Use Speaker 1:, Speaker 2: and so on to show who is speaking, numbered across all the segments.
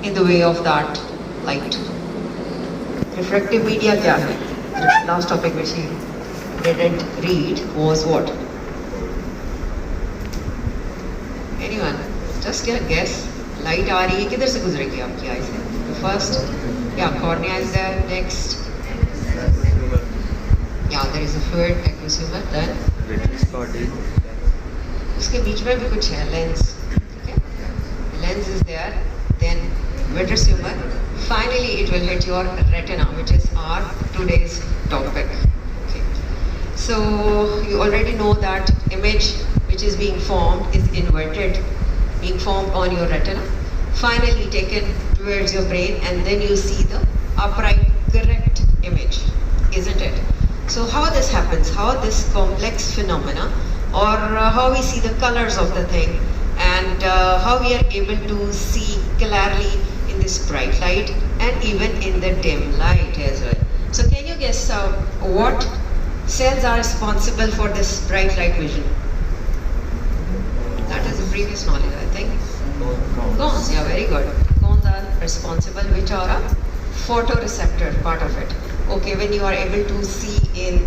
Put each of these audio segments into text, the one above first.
Speaker 1: in the way of that light. Refractive media क्या है? The last topic which he didn't read was what? Anyone? Just get a guess. Light आ रही है किधर से गुजरेगी आपकी आई से? The first, yeah, cornea is there. Next, yeah, there is a fluid aqueous humor. Then उसके बीच में भी कुछ है, lens. Okay, lens is there. Then vitreous humor. Finally, it will hit your retina, which is our today's topic. Okay. So you already know that image which is being formed is inverted, being formed on your retina, finally taken towards your brain, and then you see the upright, correct image, isn't it? So how this happens, how this complex phenomena, or how we see the colors of the thing, and how we are able to see clearly in this bright light and even in the dim light as well. So can you guess what cells are responsible for this bright light vision? That is the previous knowledge, I think. Cones, yeah, very good. Cones are responsible, which are a photoreceptor part of it. Okay, when you are able to see in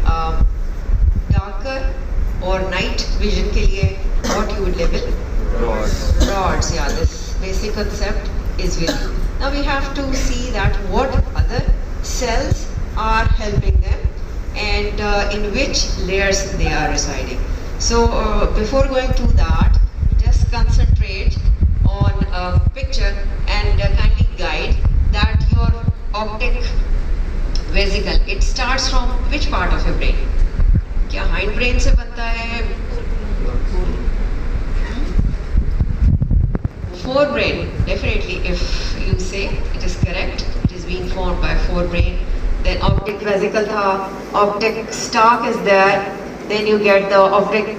Speaker 1: darker or night vision के लिए, what you would label? Rods, yeah, this basic concept is with you. Now we have to see that what other cells are helping them and in which layers they are residing. So before going to that, just concentrate on a picture and kindly guide that your optic vesicle, it starts from which part of your brain? क्या hind brain से बनता है? Forebrain, definitely. If you say it is correct, it is being formed by forebrain. Then optic vesicle tha, optic stalk is there. Then you get the optic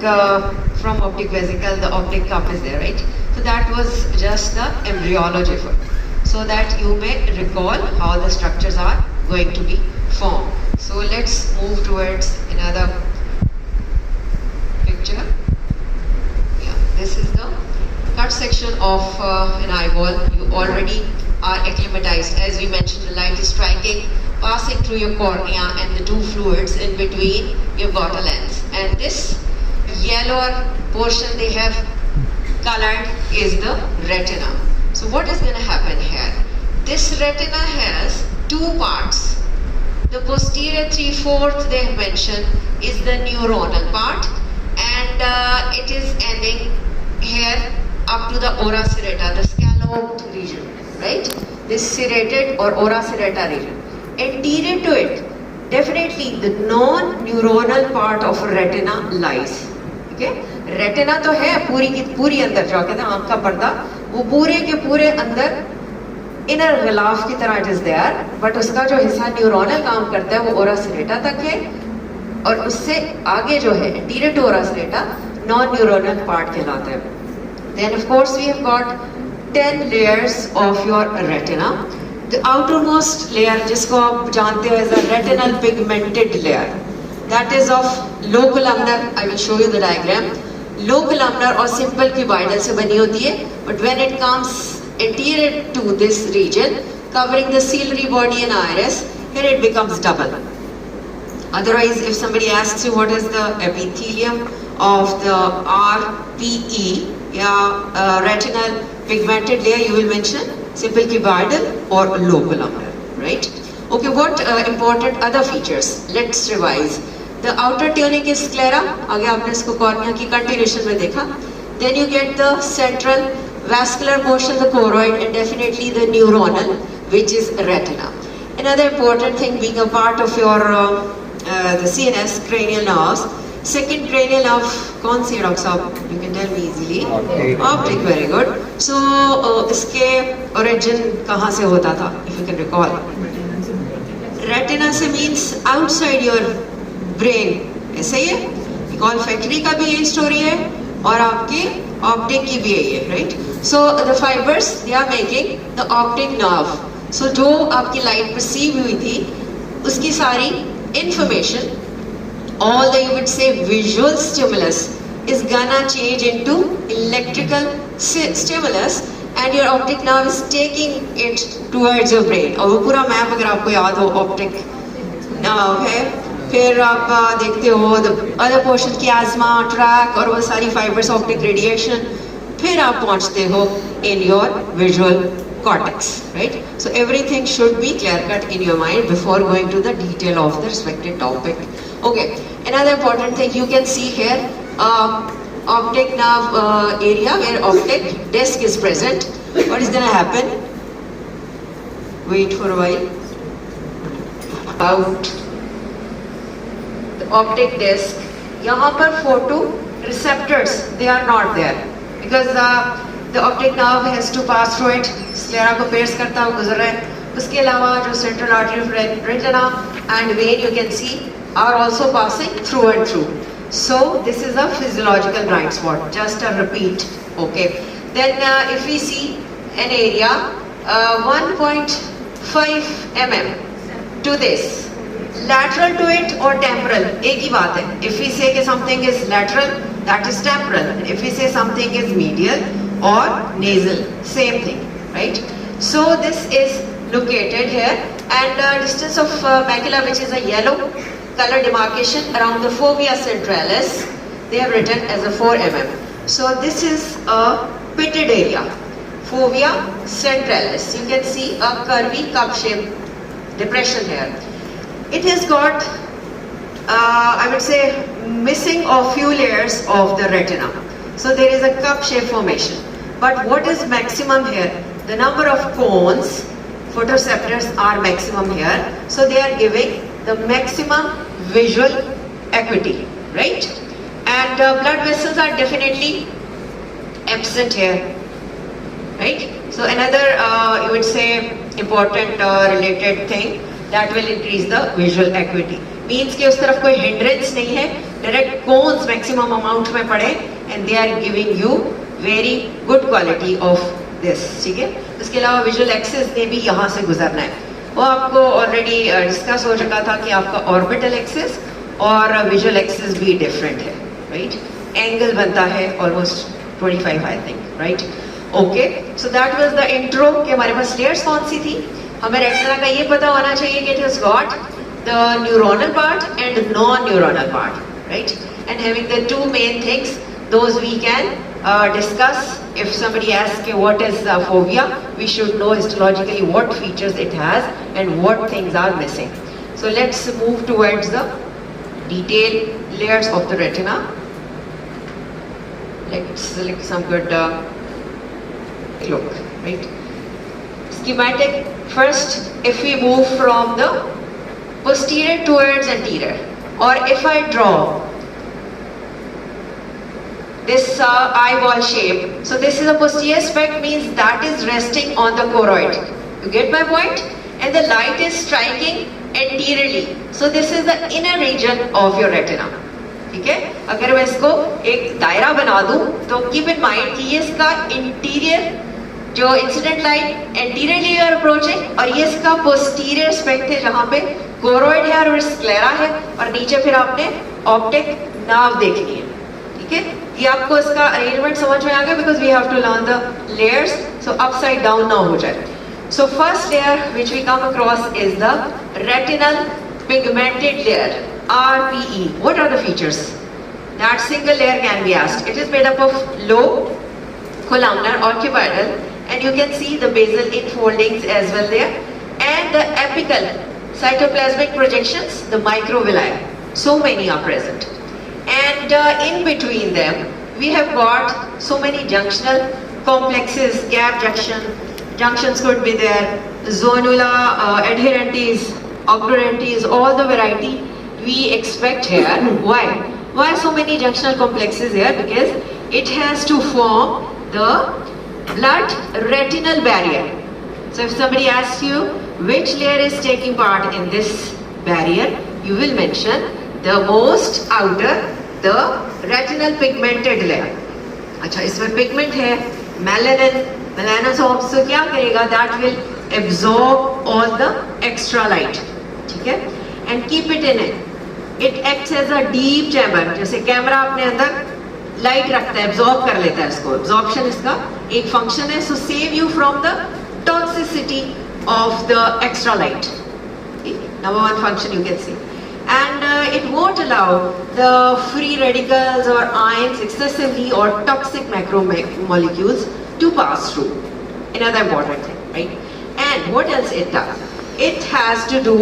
Speaker 1: from optic vesicle, the optic cup is there, right? So that was just the embryology for, so that you may recall how the structures are going to be formed. So let's move towards another picture. Yeah, this is the cut section of an eyeball. You already are acclimatized. As we mentioned, the light is striking, passing through your cornea and the two fluids in between. You've got a lens, and this yellow portion they have colored is the retina. So what is going to happen here? This retina has two parts. The posterior 3/4 they have mentioned is the neuronal part, and it is ending here up to the ora serrata, the scalloped region, right? This serrated or ora serrata region. Anterior to it, definitely the non-neuronal part of retina lies. Okay? Retina तो है पूरी की पूरी अंदर जो कहते हैं आँख का पर्दा, वो पूरे के पूरे अंदर इनर गिलाफ की तरह it is there, but उसका जो हिस्सा न्यूरोनल काम करता है वो ओरा सेरेटा तक है, और उससे आगे जो है anterior to ora serrata non-neuronal part कहलाता है. Then of course we have got 10 layers of your retina. The outermost layer, जिसको आप जानते हो as a retinal pigmented layer, that is of low columnar. I will show you the diagram. Low columnar और simple cuboidal से बनी होती है, but when it comes anterior to this region, covering the ciliary body and iris, here it becomes double. Otherwise, if somebody asks you what is the epithelium of the RPE, retinal pigmented layer, you will mention simple cuboidal or low columnar, right? Okay, what important other features? Let's revise. The outer tunic is sclera. आगे आपने इसको cornea की continuation में देखा. Then you get the central vascular portion, the choroid, and definitely the neuronal, which is retina. Another important thing being a part of your the CNS, cranial nerves. Second cranial nerve, कौन सी है doctor साहब? You can tell me easily. Optic, very good. So इसके origin कहाँ से होता था? If you can recall. Retina से means outside your brain. ऐसे ही है? Olfactory का भी यही story है और आपके optic की भी यही है, right? So the fibers they are making the optic nerve. So जो आपकी light perceive हुई थी, उसकी सारी information, all the you would say visual stimulus is gonna change into electrical stimulus, and your optic nerve is taking it towards your brain. और वो पूरा map अगर आपको याद हो ऑप्टिक nerve है, फिर आप देखते हो the other portion chiasma, tract और वो सारी fibers optic radiation, फिर आप पहुंचते हो in your visual cortex, right? So everything should be clear cut in your mind before going to the detail of the respective topic. Okay, another important thing you can see here, optic nerve area where optic disc is present. What is going to happen? Wait for a while. About the optic disc, यहाँ पर photo receptors, they are not there because the optic nerve has to pass through it. Sclera को pierce करता हुआ गुजर रहा है. उसके अलावा जो central artery of retina and vein you can see are also passing through and through. So this is a physiological blind spot. Just a repeat. Okay. Then if we see an area 1.5 mm to this, lateral to it or temporal, एक ही बात है. If we say that something is lateral, that is temporal. If we say something is medial or nasal, same thing, right? So this is located here, and distance of macula, which is a yellow color demarcation around the fovea centralis, they have written as a 4 mm. So this is a pitted area, fovea centralis. You can see a curvy cup-shaped depression here. It has got, I would say, missing a few layers of the retina. So there is a cup-shaped formation. But what is maximum here? The number of cones, photoreceptors are maximum here. So they are giving the maximum visual acuity, right? And blood vessels are definitely absent here, right? So another, you would say, important related thing that will increase the visual acuity. Means कि उस तरफ कोई hindrance नहीं है, direct cones maximum amount में पड़े, and they are giving you very good quality of this, ठीक है? उसके अलावा visual axis ने भी यहाँ से गुजरना है. वो आपको already discuss हो चुका था कि आपका orbital axis और visual axis भी different है, right? Angle बनता है almost 25 I think, right? Okay, so that was the intro कि हमारे पास layers कौन सी थी. हमें रेटिना का ये पता होना चाहिए कि it has got the neuronal part and non-neuronal part, right? And having the two main things, those we can discuss. If somebody asks what is fovea, we should know histologically what features it has and what things are missing. So let's move towards the detailed layers of the retina. Let's select some good look, right? Schematic. First, if we move from the posterior towards anterior, or if I draw this eyeball shape, so this is a posterior speck, means that is resting on the choroid. You get my point? And the light is striking anteriorly. So this is the inner region of your retina. ठीक है? अगर मैं इसको एक दायरा बना दूं, तो keep in mind कि ये इसका interior जो incident light anteriorly you're approaching, और ये इसका पोस्टीरियर स्पेक्ट है जहाँ पे कोरोइड है और स्क्लेरा है, और नीचे फिर आपने ऑप्टिक नर्व देखनी है. ठीक है? ये आपको इसका अरेंजमेंट समझ में आ गया, because we have to learn the layers, so upside down ना हो जाए. So first layer which we come across is the retinal pigmented layer, RPE. What are the features? That single layer can be asked. It is made up of low columnar or cuboidal, and you can see the basal infoldings as well there, and the apical cytoplasmic projections, the microvilli. So many are present, and in between them we have got so many junctional complexes, gap junctions could be there, zonula, adherentes, occurrentes, all the variety we expect here. Why so many junctional complexes here? Because it has to form the blood retinal barrier. So if somebody asks you which layer is taking part in this barrier, you will mention the most outer, the retinal pigmented layer. अच्छा, इसमें pigment है, melanin, melanosomes, so क्या करेगा? That will absorb all the extra light. ठीक है? And keep it in it. It acts as a deep chamber. जैसे camera अपने अंदर लाइट रखता है, एब्जॉर्ब कर लेता है इसको, एब्जॉर्प्शन इसका एक function है, so save you from the toxicity of the extra light. Number one function you can see. And it won't allow the free radicals or ions excessively or toxic macromolecules to pass through. Another important thing, right? And what else it does? It has to do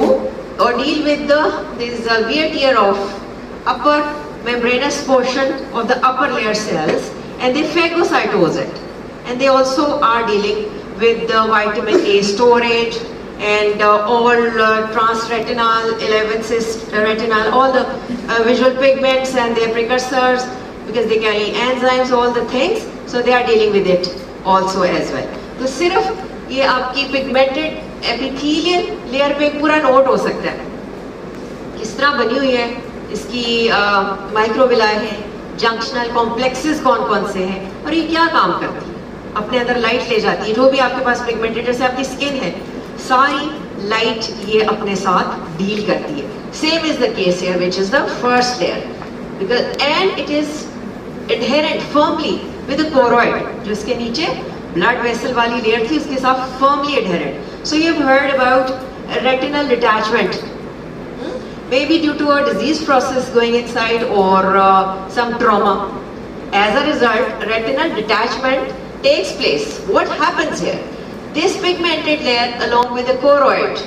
Speaker 1: or deal with this wear tear of upper membranous portion of the upper layer cells, and they phagocytose it. And they also are dealing with the vitamin A storage and all transretinal, 11-cis retinal, all the visual pigments and their precursors, because they carry enzymes, all the things, so they are dealing with it also as well. तो सिर्फ ये आपकी pigmented epithelial layer पे पूरा note हो सकता है किस तरह बनी हुई है, इसकी माइक्रोविलाई है, जंक्शनल कॉम्प्लेक्सेस कौन कौन से हैं और ये क्या काम करती है, अपने अंदर लाइट ले जाती है, जो भी आपके पास पिगमेंटेड जैसे आपकी स्किन है सारी लाइट ये अपने साथ डील करती है. Same is the case here which is the first layer because and it is adherent firmly with the choroid, जो इसके नीचे ब्लड वेसल वाली लेयर थी उसके साथ firmly adherent. So you have heard about retinal detachment, maybe due to a disease process going inside or some trauma. As a result, retinal detachment takes place. What happens here? This pigmented layer along with the choroid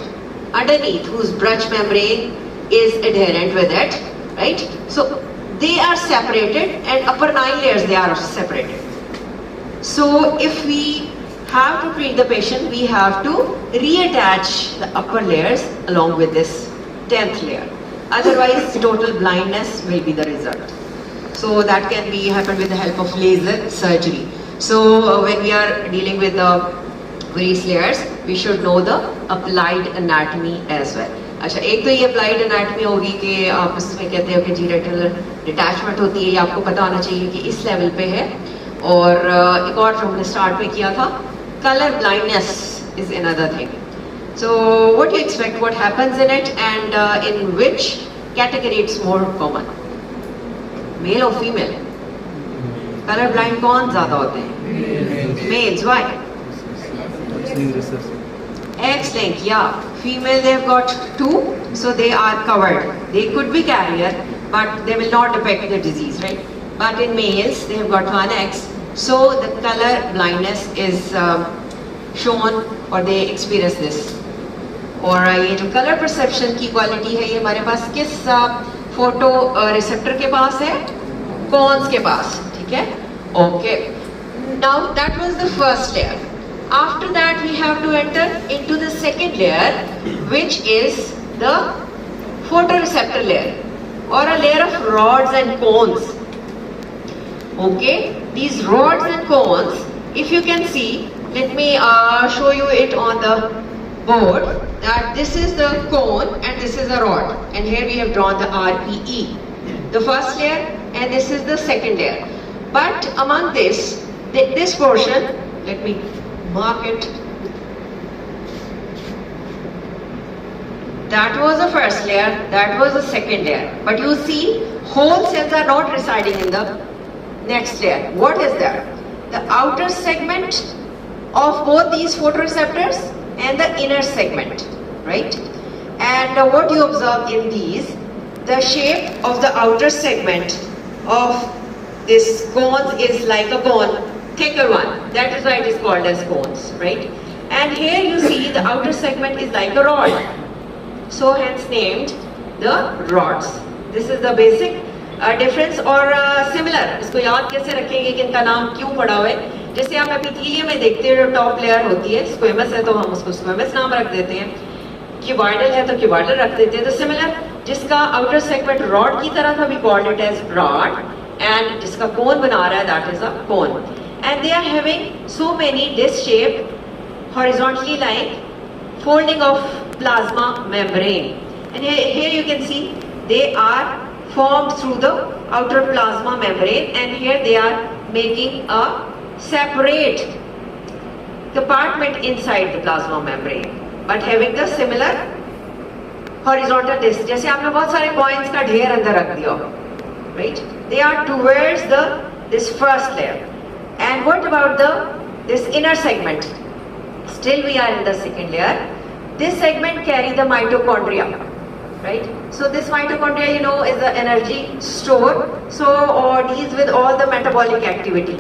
Speaker 1: underneath, whose Bruch membrane is adherent with it, right? So they are separated, and upper 9 layers they are separated. So if we have to treat the patient, we have to reattach the upper layers along with this 10th layer. Otherwise, total blindness will be the result. So that can be happen with the help of laser surgery. So when we are dealing with the various layers, we should know the applied anatomy as well. अच्छा, एक तो ये applied anatomy होगी कि आप इसमें कहते हो कि जी retinal detachment होती है, ये आपको पता होना चाहिए कि इस लेवल पे है. और एक और जो हमने स्टार्ट में किया था, color blindness is another thing. So what do you expect, what happens in it, and in which category it's more common? Male or female? Color blind कौन ज़्यादा होते हैं? Males. Why? X-linked, yeah. Female they've got 2, so they are covered. They could be carrier, but they will not affect the disease, right? But in males they have got 1X, so the color blindness is shown, or they experience this. और ये जो colour perception की quality है ये हमारे पास किस photo receptor के पास है? कॉन्स के पास, ठीक है? Okay, now that was the first layer. After that we have to enter into the second layer which is the photo receptor layer और a layer of rods and cones. Okay, these rods and cones, if you can see, let me show you it on the board, that this is the cone and this is the rod, and here we have drawn the RPE, the first layer, and this is the second layer. But among this portion, let me mark it, that was the first layer, that was the second layer, but you see whole cells are not residing in the next layer. What is that? The outer segment of both these photoreceptors and the inner segment, right? And what you observe in these, the shape of the outer segment of this cones is like a cone, thicker one. That is why it is called as cones, right? And here you see the outer segment is like a rod, so hence named the rods. This is the basic difference और similar. इसको याद कैसे रखेंगे कि इनका नाम क्यों पड़ा हुआ है? जैसे आप एपिथेलियम में देखते हैं, जो टॉप लेयर होती है स्क्वेमस है तो हम उसको स्क्वेमस नाम रख देते हैं, क्यूबॉइडल है तो क्यूबॉइडल रख देते हैं. तो सिमिलर, जिसका आउटर सेगमेंट रॉड की तरह था, we called it as rod, and जिसका कोन बना रहा है that is a cone. And they are having so many disc shaped horizontally like folding of plasma membrane, and here you can see they are formed through the outer plasma membrane, and here they are making a separate compartment inside the plasma membrane, but having the similar horizontal disc. जैसे आपने बहुत सारे coins का ढेर अंदर रख दिया, right? They are towards this first layer. And what about the this inner segment, still we are in the second layer. This segment carry the mitochondria, right? So this mitochondria, you know, is the energy store, so or deals with all the metabolic activity.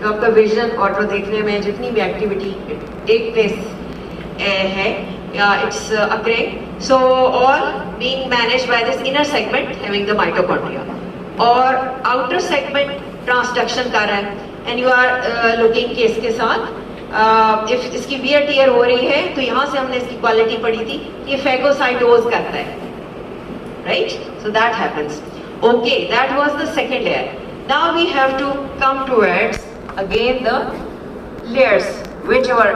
Speaker 1: जो आपका vision और जो देखने में जितनी भी activity take place है या it's occurring, so all being managed by this inner segment having the mitochondria. और आउटर सेगमेंट ट्रांसडक्शन कर रहा है, एंड यू आर लुकिंग कि इसके साथ इफ इसकी वियर टियर हो रही है तो यहाँ से हमने इसकी क्वालिटी पढ़ी थी कि ये फेगोसाइटोज करता है, right? So that happens. Okay, that was the second layer. Now we have to come towards again the layers which are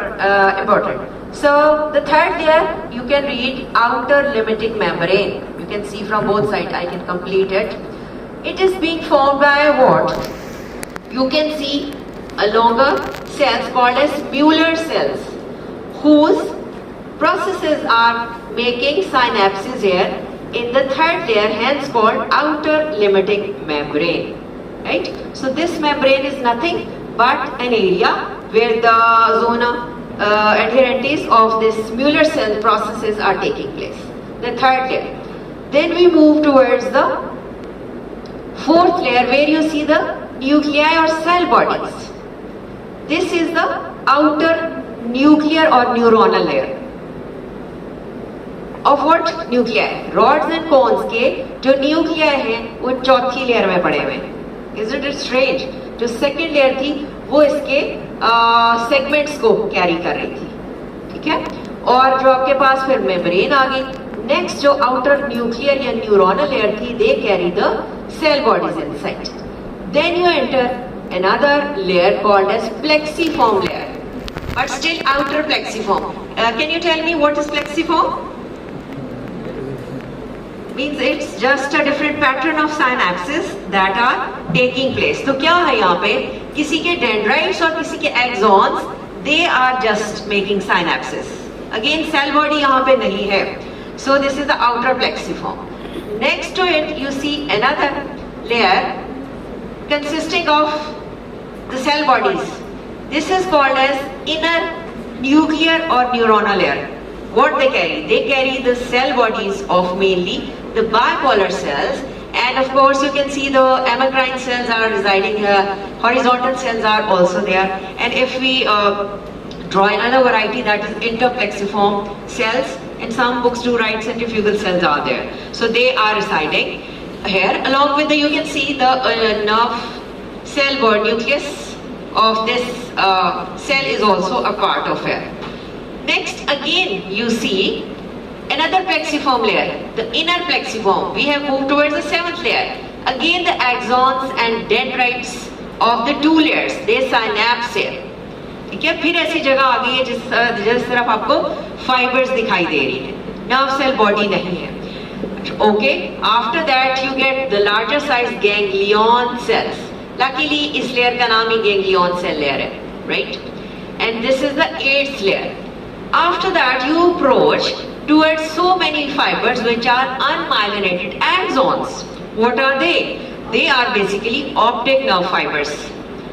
Speaker 1: important. So the third layer, you can read outer limiting membrane. You can see from both sides. I can complete it. It is being formed by what? You can see a longer cells called as Mueller cells, whose processes are making synapses here in the third layer, hence called outer limiting membrane, right? So this membrane is nothing but an area where the zona adherentes of this Mueller cell processes are taking place. The third layer. Then we move towards the fourth layer where you see the nuclei or cell bodies. This is the outer nuclear or neuronal layer. Of what? Nuclei. Rods and cones के जो nuclei हैं वो चौथी layer में पड़े हुए हैं. Isn't it strange? जो सेकेंड लेयर थी वो इसके सेगमेंट्स को कैरी कर रही थी, ठीक है? और जो आपके पास फिर मेम्ब्रेन आ गई. नेक्स्ट जो आउटर न्यूक्लियर या न्यूरोनल लेयर थी, they carry the cell bodies inside. Then you enter another layer called as plexiform layer, but still outer plexiform. Can you tell me what is plexiform? Means it's just a different pattern of synapses that are taking place. तो क्या है यहाँ पे? किसी के dendrites और किसी के axons, they are just making synapses. Again, cell body यहाँ पे नहीं है. So this is the outer plexiform. Next to it, you see another layer consisting of the cell bodies. This is called as inner nuclear or neuronal layer. What they carry? They carry the cell bodies of mainly the bipolar cells, and of course you can see the amacrine cells are residing here, horizontal cells are also there, and if we draw another variety, that is interplexiform cells, and some books do write centrifugal cells are there, so they are residing here. Along with the, you can see the nerve cell body nucleus of this cell is also a part of it. Next, again you see another plexiform layer, the inner plexiform. We have moved towards the seventh layer. Again the axons and dendrites of the two layers, they synapse here. ठीक है? फिर ऐसी जगह आ गई है जिस तरफ आपको फाइबर्स दिखाई दे रही है, नर्व सेल बॉडी नहीं है. Okay, after that you get the larger size ganglion cells. Luckily इस लेयर का नाम ही ganglion cell layer है, right? And this is the eighth layer. After that you approach towards so many fibers which are unmyelinated axons. What are they? They are basically optic nerve fibers.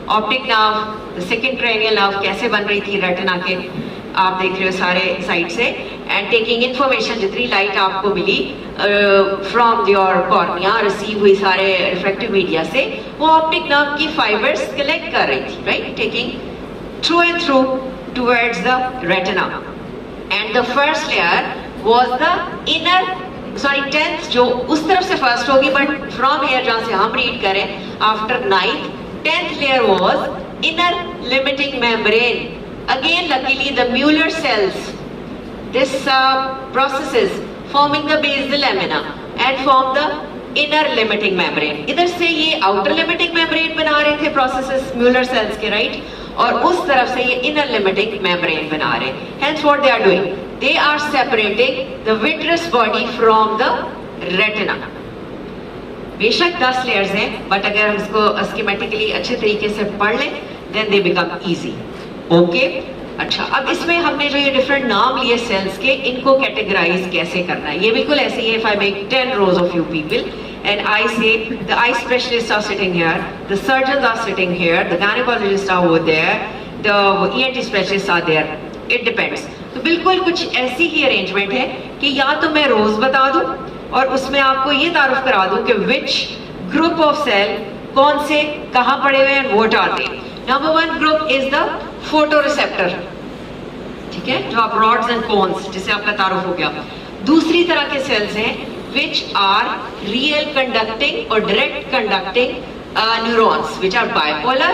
Speaker 1: Optic nerve, the second cranial nerve कैसे बन रही थी retina के, आप देख रहे हो सारे साइड से, and taking information, जितनी लाइट आपको मिली from your cornea, रिसीव हुई सारे रिफ्रैक्टिव मीडिया से, वो ऑप्टिक नर्व की फाइबर्स कलेक्ट कर रही थी, right? Taking through and through towards the retina. And the first layer was the inner, sorry, 10th जो उस तरफ से first होगी, but from here जहाँ से हम read करें, after 9th, 10th layer was inner limiting membrane. Again, luckily the Mueller cells, this processes forming the basal lamina and form the inner limiting membrane. इधर से ये outer limiting membrane बना रहे थे processes Mueller cells के, right? और उस तरफ से ये inner limiting membrane बना रहे. Hence what they are doing? They are separating the vitreous body from the retina. बेशक 10 layers हैं, but अगर हम इसको schematically अच्छे तरीके से पढ़ लें, then they become easy. Okay? अच्छा, अब इसमें हमने जो ये डिफरेंट नाम लिए सेल्स के, इनको कैटेगराइज कैसे करना है? ये बिल्कुल ऐसे ही है. If I make 10 rows of you people and I say the eye specialists are sitting here, the surgeons are sitting here, the gynecologists are over there, the ENT specialists are there. It depends. तो बिल्कुल कुछ ऐसी ही arrangement है कि या तो मैं रोज बता दूं और उसमें आपको ये तारुफ करा दूं कि विच ग्रुप ऑफ सेल कौन से कहाँ पड़े हुए हैं, what are they. Number one group is the photo receptor, ठीक है, जो आप रॉड्स एंड कोन्स, जिसे आपका तारुफ हो गया. दूसरी तरह के सेल्स हैं which are real conducting or direct conducting neurons which are bipolar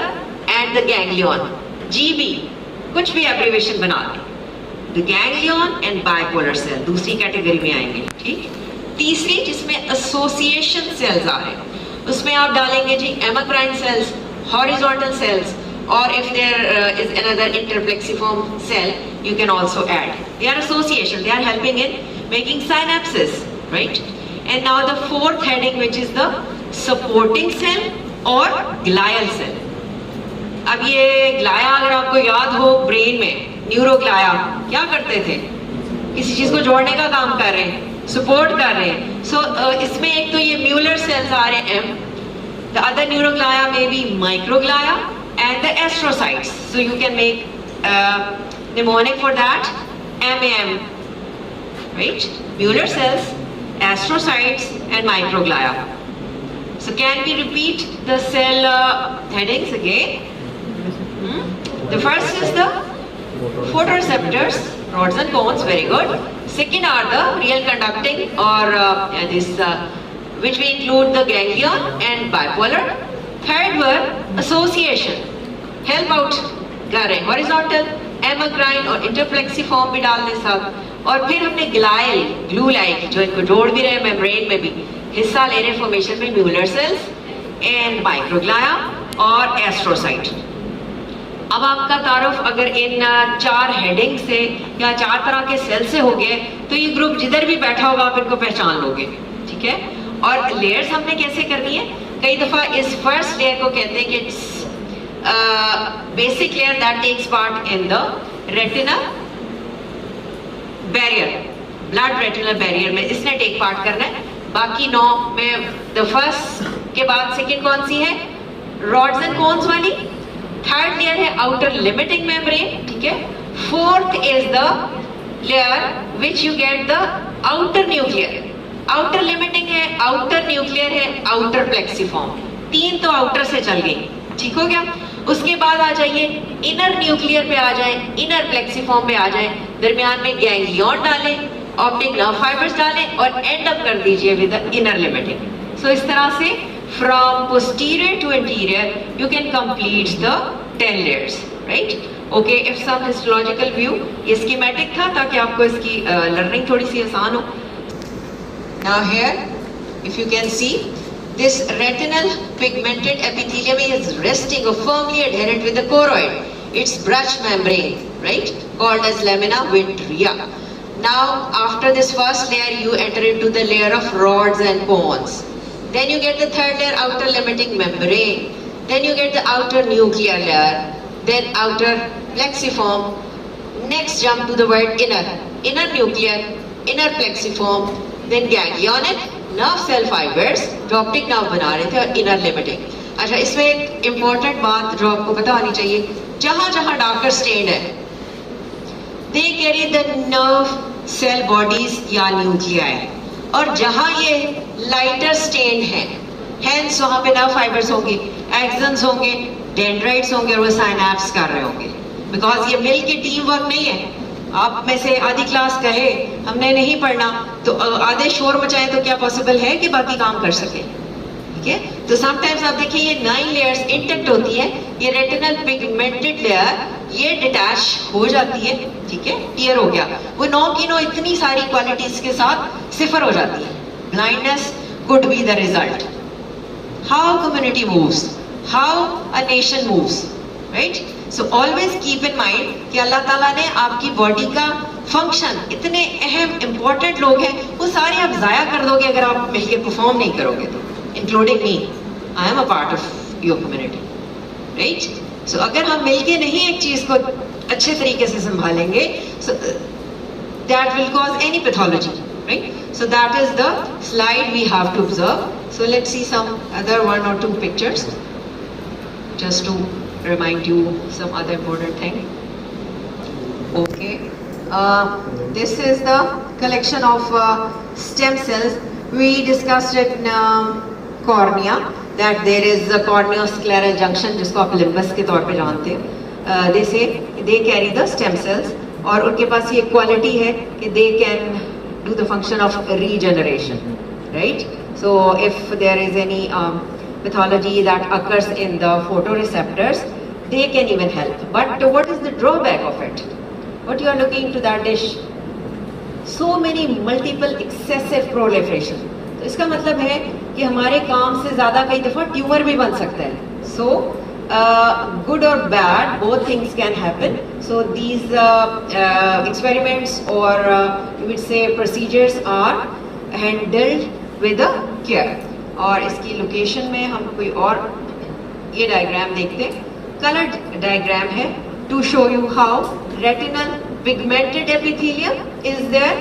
Speaker 1: and the ganglion. GB कुछ भी एब्रीवेशन बना दें. The ganglion and bipolar cell दूसरी कैटेगरी में आएंगे. ठीक. तीसरी जिसमें एसोसिएशन सेल्स आ रहे हैं, उसमें आप डालेंगे जी एमाक्राइन sales, horizontal cells, or if there is another interplexiform cell, you can also add. They are association. They are helping in making synapses. Right? And now the fourth heading, which is the supporting cell or glial cell. अब ये ग्लाया अगर आपको याद हो, brain में न्यूरोग्लाया क्या करते थे, किसी चीज को जोड़ने का काम कर रहे हैं, सपोर्ट कर रहे हैं. सो इसमें एक तो ये म्यूलर सेल्स आ रहे हैं M, the other neuroglaya may be microglaya and the astrocytes. So you can make mnemonic for that, MAM, right? Mueller cells, astrocytes and microglaya. So can we repeat the cell headings again? The first is the photoreceptors, rods and cones, very good. Second are the real conducting or which we include the ganglion and bipolar. Third were association, help out कर रहे हैं, horizontal, amacrine और interplexiform भी डालने साथ. और फिर हमने ग्लायल, ग्लू लाइक, जो इनको जोड़ भी रहे मेम्ब्रेन में भी हिस्सा ले रहे फॉर्मेशन में, म्यूलर सेल्स एंड माइक्रोग्लाया और एस्ट्रोसाइट. अब आपका तारुफ अगर इन चार हेडिंग से या चार तरह के सेल से हो गए तो ये ग्रुप जिधर भी बैठा होगा आप इनको पहचान लोगे. ठीक है. और लेयर्स हमने कैसे करनी है, कई दफा इस फर्स्ट लेयर को कहते हैं कि basic layer that takes part in the retina barrier, blood retinal barrier में इसने टेक पार्ट करना है. बाकी 9 में द फर्स्ट के बाद सेकंड कौन सी है, रॉड्स एंड कोन्स वाली. थर्ड लेयर है आउटर लिमिटिंग मेम्ब्रेन. ठीक है. Fourth is the layer which you get the outer nuclear. Outer limiting है, आउटर न्यूक्लियर है, आउटर प्लेक्सिफॉर्म. 3 तो आउटर से चल गई. ठीक हो गया. उसके बाद आ जाइए इनर न्यूक्लियर पे आ जाए, इनर प्लेक्सिफॉर्म पे आ जाए, दरमियान में गैंग्लियन डालें, ऑप्टिक नर्व फाइबर्स डालें और एंड अप कर दीजिए with the inner limiting. So इस तरह से from posterior to interior you can complete the 10 layers. Right. Okay. If some histological view, ये स्कीमेटिक था ताकि आपको इसकी लर्निंग थोड़ी सी आसान हो. Now here if you can see, this retinal pigmented epithelium is resting or firmly adherent with the choroid, its brush membrane, right, called as lamina vitrea. Now after this first layer you enter into the layer of rods and cones. Then you get the third layer, outer limiting membrane. Then you get the outer nuclear layer, then outer plexiform. Next jump to the word inner, inner nuclear, inner plexiform, then ganglionic nerve cell fibers जो optic nerve बना रहे थे, और inner limiting. अच्छा, इसमें एक important बात जो आपको पता होनी चाहिए, जहां जहां डार्कर स्टेन है they carry the nerve cell bodies या न्यूक्लियाई, और जहां ये लाइटर स्टेन है हेंस वहां पे नर्व फाइबर्स होंगे, एक्सन्स होंगे, डेंड्राइट्स होंगे और वो साइनैप्स कर रहे होंगे. बिकॉज ये मिल के टीम वर्क नहीं है. आप में से आधी क्लास कहे हमने नहीं पढ़ना तो आधे शोर मचाएं तो क्या पॉसिबल है कि बाकी काम कर सके. ठीक है. तो समटाइम्स आप देखिए ये 9 लेयर्स इंटेक्ट होती है, ये रेटिनल पिगमेंटेड लेयर ये डिटैच हो जाती है. ठीक है. टियर हो गया, वो 9 की 9 इतनी सारी क्वालिटीज के साथ सिफर हो जाती है. Blindness could be the result. How community moves, how a nation moves. Right. So always keep in mind कि अल्लाह ताला ने आपकी बॉडी का फंक्शन, इतने अहम इंपॉर्टेंट लोग हैं, वो सारे आप जाया कर दोगे अगर आप मिलके परफॉर्म नहीं करोगे तो. Including me, I am a part of your community. Right. So अगर हम मिलके नहीं एक चीज को अच्छे तरीके से संभालेंगे, so that will cause any pathology. Right. So that is the slide we have to observe. So let's see some other 1 or 2 pictures just to remind you some other important thing. Okay. This is the collection of stem cells. We discussed it in cornea, that there is a corneoscleral junction जिसको आप limbus के तौर पे जानते हैं. They carry the stem cells और उनके पास ये quality है कि they can do the function of regeneration, right? So if there is any pathology that occurs in the photoreceptors, they can even help. But what is the drawback of it? What you are looking into that dish? So many multiple excessive proliferation. तो इसका मतलब है कि हमारे काम से ज़्यादा कई दफ़ा ट्यूमर भी बन सकता है. So good or bad, both things can happen. So these experiments or you would say procedures are handled with a care. और इसकी लोकेशन में हम कोई और ये डायग्राम देखते हैं. कलर्ड डायग्राम है to show you how retinal pigmented epithelium is there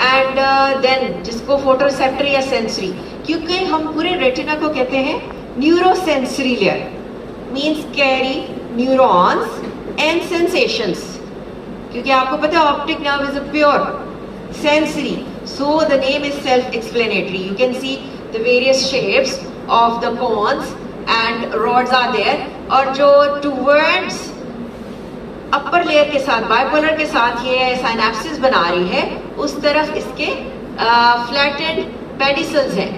Speaker 1: and then जिसको photoreceptor या sensory, क्योंकि हम पूरे retina को कहते हैं neurosensory layer, means carry neurons and sensations. क्योंकि आपको पता है optic nerve is a pure sensory, so the name is self-explanatory. You can see the various shapes of the cones and rods are there. और जो towards upper layer के साथ bipolar के साथ ये साइनेप्सिस बना रही है, उस तरफ इसके फ्लैटेंड पेडिसल्स हैं.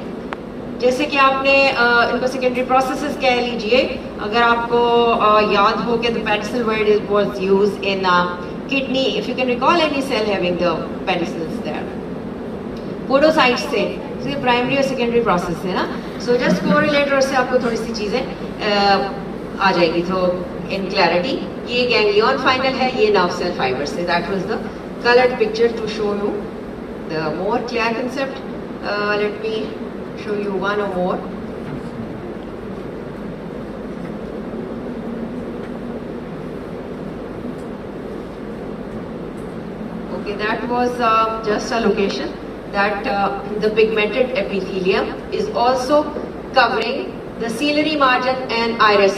Speaker 1: जैसे कि आपने इनको सेकेंडरी प्रोसेसेस कह लीजिए. अगर आपको याद हो कि the pedicel word is was used in kidney, if you can recall any cell having the pedicels there, podocytes से. तो ये प्राइमरी और सेकेंडरी प्रोसेस है ना. सो जस्ट कोरिलेटर से आपको थोड़ी सी चीज़ें आ जाएगी. तो इन क्लैरिटी ये गैंग्लियन फाइनल है, ये नर्व सेल फाइबर से. That was the coloured picture to show you the more clear concept. Let me show you one or more. Okay, that was just a location that the pigmented epithelium is also covering the ciliary margin and iris.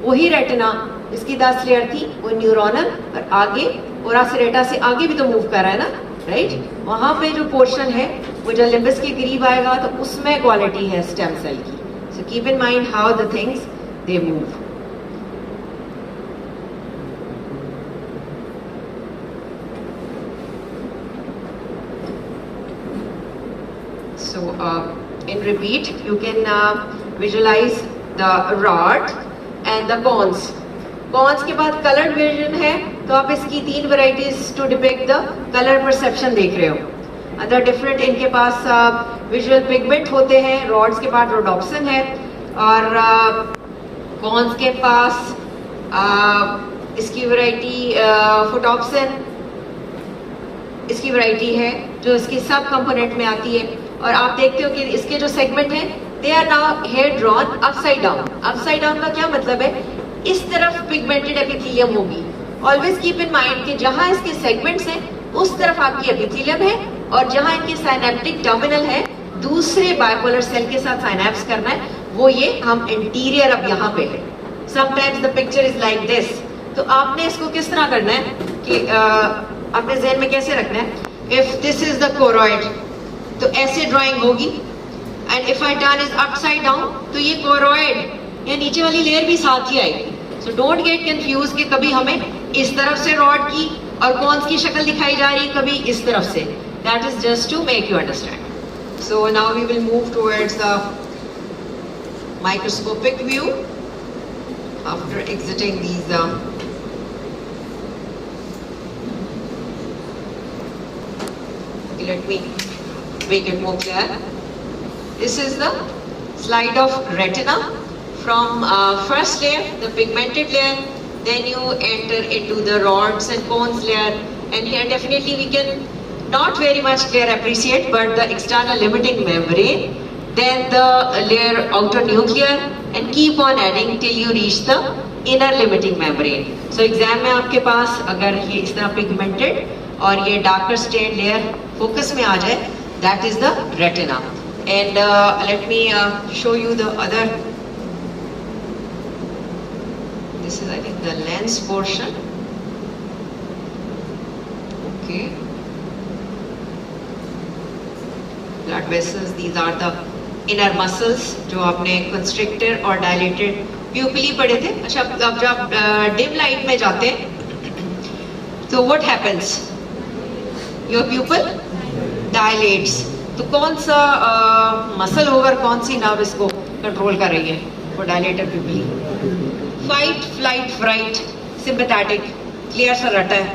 Speaker 1: वही retina इसकी 10 layer थी, वो neuronal और आगे ओरा सेरेटा से आगे भी तो मूव कर रहा है ना, राइट? वहाँ पे जो पोर्शन है वो जब लिम्बस के करीब आएगा तो उसमें क्वालिटी है स्टेम सेल की. So keep in mind how the things they move. So in repeat, you can visualize the rod and the cones. Cones के बाद colored vision है, तो आप इसकी 3 varieties to depict the color perception देख रहे हो. Other different इनके पास visual pigment होते हैं. rods के पास rhodopsin है और cones के पास इसकी variety photopsin इसकी वैरायटी है जो इसकी सब कंपोनेंट में आती है. और आप देखते हो कि इसके जो सेगमेंट हैं they are now here drawn upside down. Upside down का क्या मतलब है? इस तरफ पिगमेंटेड एपिथेलियम होगी. ऑलवेज कीप इन माइंड कि जहां इसके सेगमेंट्स हैं उस तरफ आपकी एपिथेलियम है और जहां इनके साइनेप्टिक टर्मिनल है, दूसरे बाइपोलर सेल के साथ साइनेप्स करना है, वो ये हम इंटीरियर अब यहाँ पे है. Sometimes the picture is like this. तो आपने इसको किस तरह करना है कि अपने ज़हन में कैसे रखना है? If this is the choroid तो ऐसे ड्राइंग होगी, and if I turn is upside down तो ये कोरॉइड या नीचे वाली लेयर भी साथ ही आएगी. सो डोंट गेट कंफ्यूज कि कभी हमें इस तरफ से रॉड की और कॉन्स की शक्ल दिखाई जा रही है, कभी इस तरफ से. That is just to make you understand. So now we will move towards the microscopic view after exiting these let me make it more clear. This is the slide of retina from first layer, the pigmented layer, then you enter into the rods and cones layer, and here definitely we can not very much clear appreciate, but the external limiting membrane, then the layer outer nuclear, and keep on adding till you reach the inner limiting membrane. So exam में आपके पास अगर ये इस तरह pigmented और ये darker stained layer focus में आ जाए, that is the retina. And let me show you the other. This is, I think, the lens portion. Okay. Blood vessels, these are the inner muscles जो आपने constrictor और dilated pupil पढ़े थे. अच्छा, अब जब dim light में जाते हैं तो what happens? Your pupil dilates. तो कौन सा मसल होगा, कौन सी नर्व इसको कंट्रोल कर रही है? वो dilated pupillae. Fight, flight, fright, sympathetic, clear सा रटा है.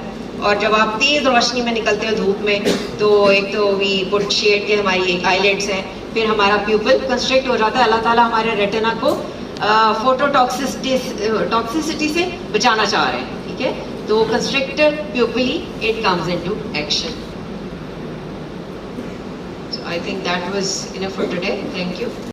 Speaker 1: और जब आप तेज रोशनी में निकलते हो धूप में, तो एक तो वी पुट शेड के हमारी आईलेट्स हैं, फिर हमारा प्यूपिल कंस्ट्रिक्ट हो जाता है. अल्लाह ताला हमारे रेटिना को फोटोटॉक्सिसिटी से बचाना चाह रहे हैं. ठीक है, तो constrictor pupillae it comes into action. I think that was enough for today. Thank you.